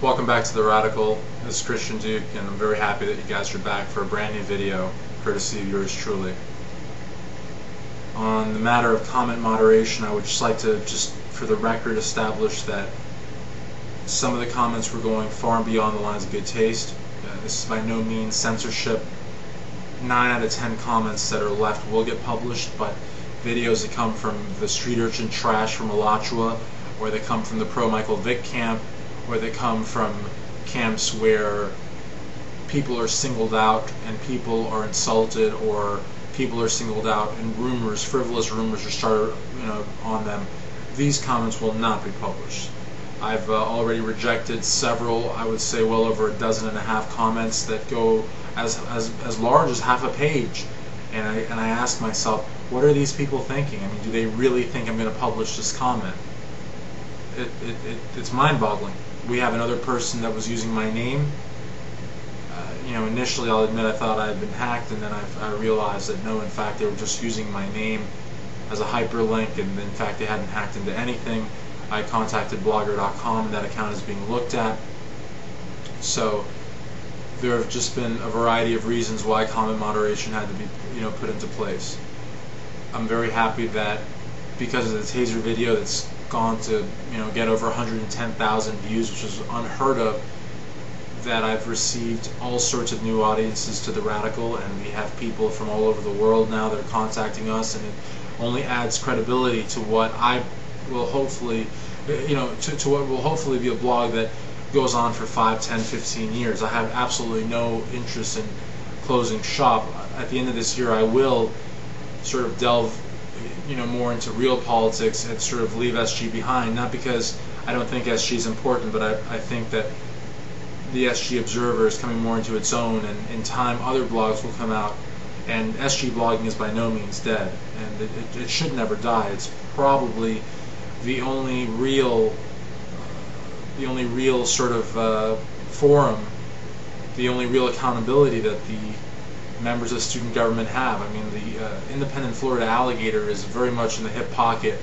Welcome back to the Radical. This is Christian Duke, and I'm very happy that you guys are back for a brand new video, courtesy of yours truly. On the matter of comment moderation, I would just like to, for the record, establish that some of the comments were going far and beyond the lines of good taste. This is by no means censorship. 9 out of 10 comments that are left will get published, but videos that come from the street urchin trash from Alachua, or they come from the pro-Michael Vick camp, or they come from camps where people are singled out and people are insulted, or people are singled out and rumors, frivolous rumors are started on them. These comments will not be published. I've already rejected several, I would say well over 12.5 comments that go as large as half a page, and I ask myself, what are these people thinking? I mean, do they really think I'm going to publish this comment? It's mind-boggling. We have another person that was using my name. Initially, I'll admit, I thought I had been hacked, and then I realized that no, in fact, they were just using my name as a hyperlink, and in fact, they hadn't hacked into anything. I contacted blogger.com, and that account is being looked at. So there have just been a variety of reasons why comment moderation had to be put into place. I'm very happy that because of the taser video that's gone to get over 110,000 views, which is unheard of, that I've received all sorts of new audiences to the Radical, and we have people from all over the world now that are contacting us, and it only adds credibility to what I will hopefully, to what will hopefully be a blog that goes on for 5, 10, 15 years. I have absolutely no interest in closing shop. At the end of this year, I will sort of delve more into real politics and sort of leave SG behind, not because I don't think SG is important, but I think that the SG Observer is coming more into its own, and in time other blogs will come out, and SG blogging is by no means dead, and it should never die. It's probably the only real sort of forum, the only real accountability that the members of student government have. I mean, the independent Florida Alligator is very much in the hip pocket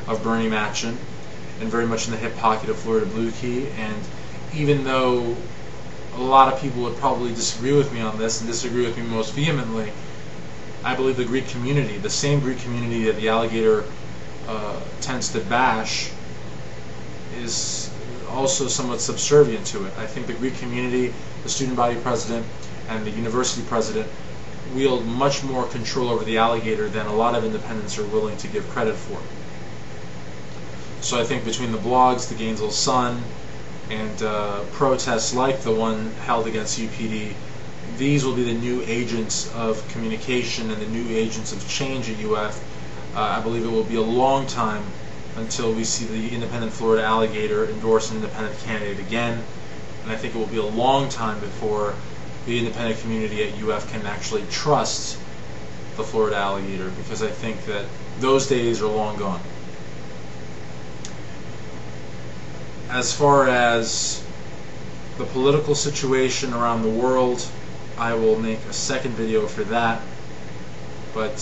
of Bernie Manchin, and very much in the hip pocket of Florida Blue Key, and even though a lot of people would probably disagree with me on this, and disagree with me most vehemently, I believe the Greek community, the same Greek community that the Alligator tends to bash, is also somewhat subservient to it. I think the Greek community, the student body president, and the university president wield much more control over the Alligator than a lot of independents are willing to give credit for. So I think between the blogs, the Gainesville Sun, and protests like the one held against UPD, these will be the new agents of communication and the new agents of change at UF. I believe it will be a long time until we see the independent Florida Alligator endorse an independent candidate again, and I think it will be a long time before the independent community at UF can actually trust the Florida Alligator, because I think that those days are long gone. As far as the political situation around the world, I will make a second video for that, but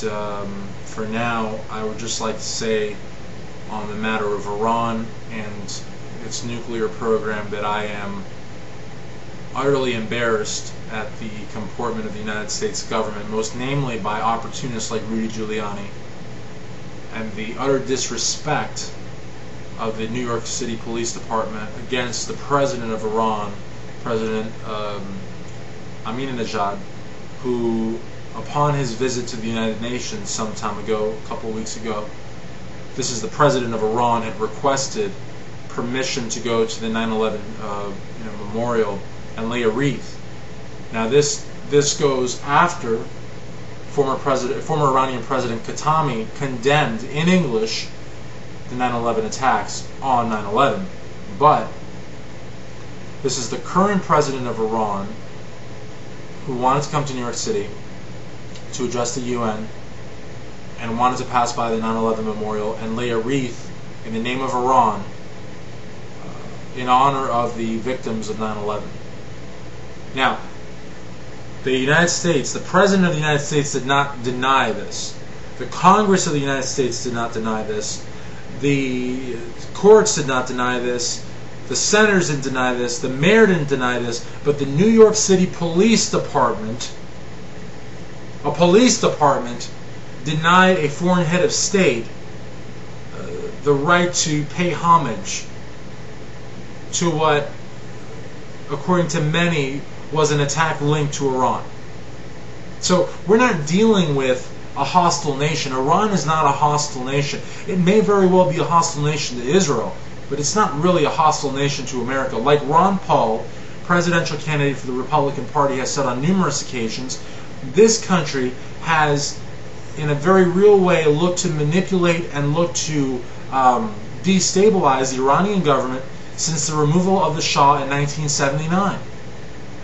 for now I would just like to say on the matter of Iran and its nuclear program that I am utterly embarrassed at the comportment of the United States government, most namely by opportunists like Rudy Giuliani, and the utter disrespect of the New York City Police Department against the president of Iran, President Ahmadinejad, who, upon his visit to the United Nations some time ago, a couple of weeks ago, this is the president of Iran, had requested permission to go to the 9/11 memorial and lay a wreath. Now this goes after former Iranian President Khatami condemned in English the 9/11 attacks on 9/11. But this is the current president of Iran who wanted to come to New York City to address the UN and wanted to pass by the 9/11 memorial and lay a wreath in the name of Iran in honor of the victims of 9/11. Now, the United States, the President of the United States did not deny this. The Congress of the United States did not deny this. The courts did not deny this. the senators didn't deny this, the mayor didn't deny this, but the New York City Police Department, a police department, denied a foreign head of state the right to pay homage to what, according to many, was an attack linked to Iran. So we're not dealing with a hostile nation. Iran is not a hostile nation. It may very well be a hostile nation to Israel, but it's not really a hostile nation to America. Like Ron Paul, presidential candidate for the Republican Party, has said on numerous occasions, this country has, in a very real way, looked to manipulate and looked to destabilize the Iranian government since the removal of the Shah in 1979.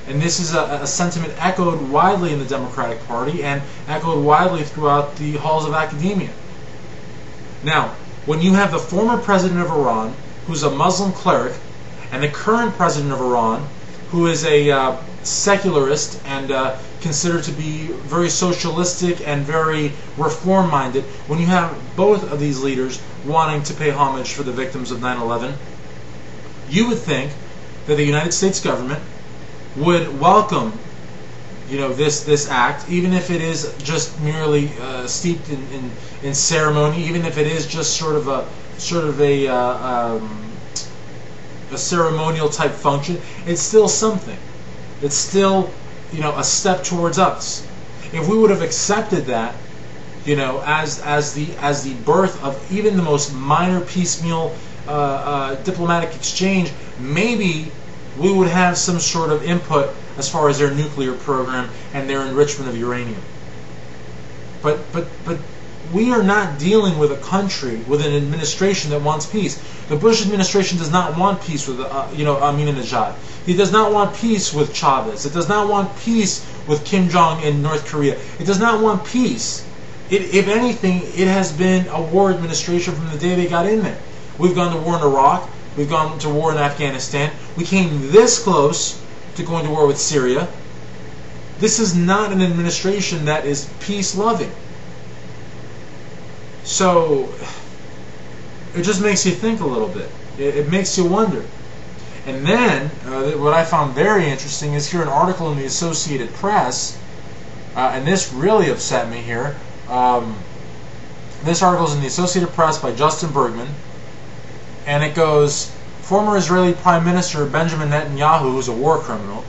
And this is a sentiment echoed widely in the Democratic Party and echoed widely throughout the halls of academia. Now, when you have the former president of Iran, who's a Muslim cleric, and the current president of Iran, who is a secularist and considered to be very socialistic and very reform-minded, when you have both of these leaders wanting to pay homage for the victims of 9/11, you would think that the United States government would welcome, this act, even if it is just merely steeped in ceremony, even if it is just sort of a ceremonial type function. It's still something. It's still, a step towards us. If we would have accepted that, as the birth of even the most minor piecemeal diplomatic exchange, maybe we would have some sort of input as far as their nuclear program and their enrichment of uranium. But we are not dealing with a country, with an administration that wants peace. The Bush administration does not want peace with, Ahmadinejad. He does not want peace with Chavez. It does not want peace with Kim Jong in North Korea. It does not want peace. If anything, it has been a war administration from the day they got in there. We've gone to war in Iraq. We've gone to war in Afghanistan. We came this close to going to war with Syria. This is not an administration that is peace-loving. So it just makes you think a little bit. It makes you wonder. And then, what I found very interesting is here an article in the Associated Press, and this really upset me here. This article is in the Associated Press by Justin Bergman. And it goes, former Israeli Prime Minister Benjamin Netanyahu, who's a war criminal,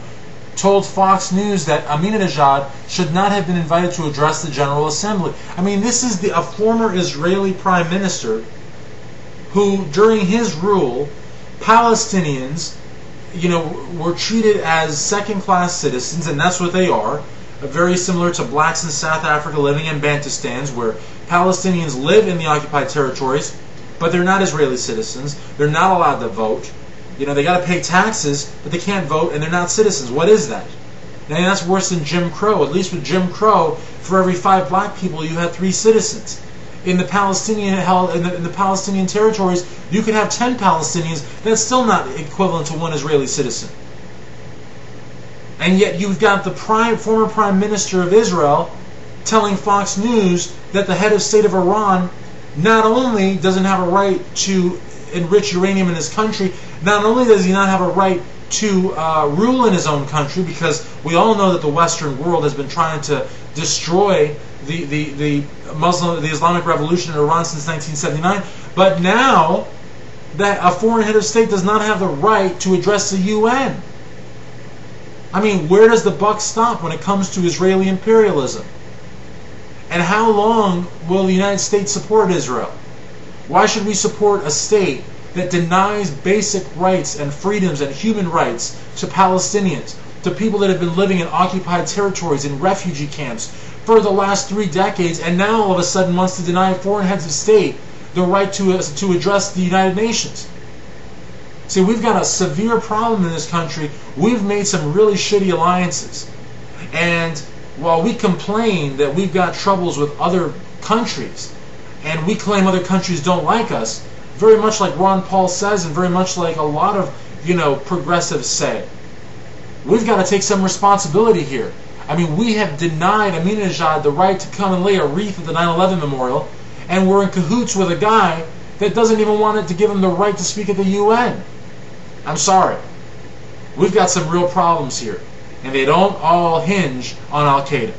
told Fox News that Ahmadinejad should not have been invited to address the General Assembly. I mean, this is a former Israeli Prime Minister who, during his rule, Palestinians, were treated as second-class citizens, and that's what they are, very similar to blacks in South Africa living in Bantustans, where Palestinians live in the occupied territories, but they're not Israeli citizens. They're not allowed to vote. They got to pay taxes, but they can't vote, and they're not citizens. What is that? And that's worse than Jim Crow. At least with Jim Crow, for every 5 black people, you had 3 citizens. In the Palestinian in the Palestinian territories, you could have 10 Palestinians. That's still not equivalent to 1 Israeli citizen. And yet you've got the former Prime Minister of Israel telling Fox News that the head of state of Iran not only doesn't have a right to enrich uranium in his country, not only does he not have a right to rule in his own country, because we all know that the Western world has been trying to destroy the Islamic Revolution in Iran since 1979, but now that a foreign head of state does not have the right to address the UN. I mean, where does the buck stop when it comes to Israeli imperialism? And how long will the United States support Israel? Why should we support a state that denies basic rights and freedoms and human rights to Palestinians, to people that have been living in occupied territories, in refugee camps for the last 3 decades, and now all of a sudden wants to deny foreign heads of state the right to address the United Nations? See, we've got a severe problem in this country. We've made some really shitty alliances. And while we complain that we've got troubles with other countries, and we claim other countries don't like us, very much like Ron Paul says, and very much like a lot of, progressives say, we've got to take some responsibility here. I mean, we have denied Ahmadinejad the right to come and lay a wreath at the 9/11 memorial, and we're in cahoots with a guy that doesn't even want it to give him the right to speak at the UN. I'm sorry. We've got some real problems here, and they don't all hinge on Al-Qaeda.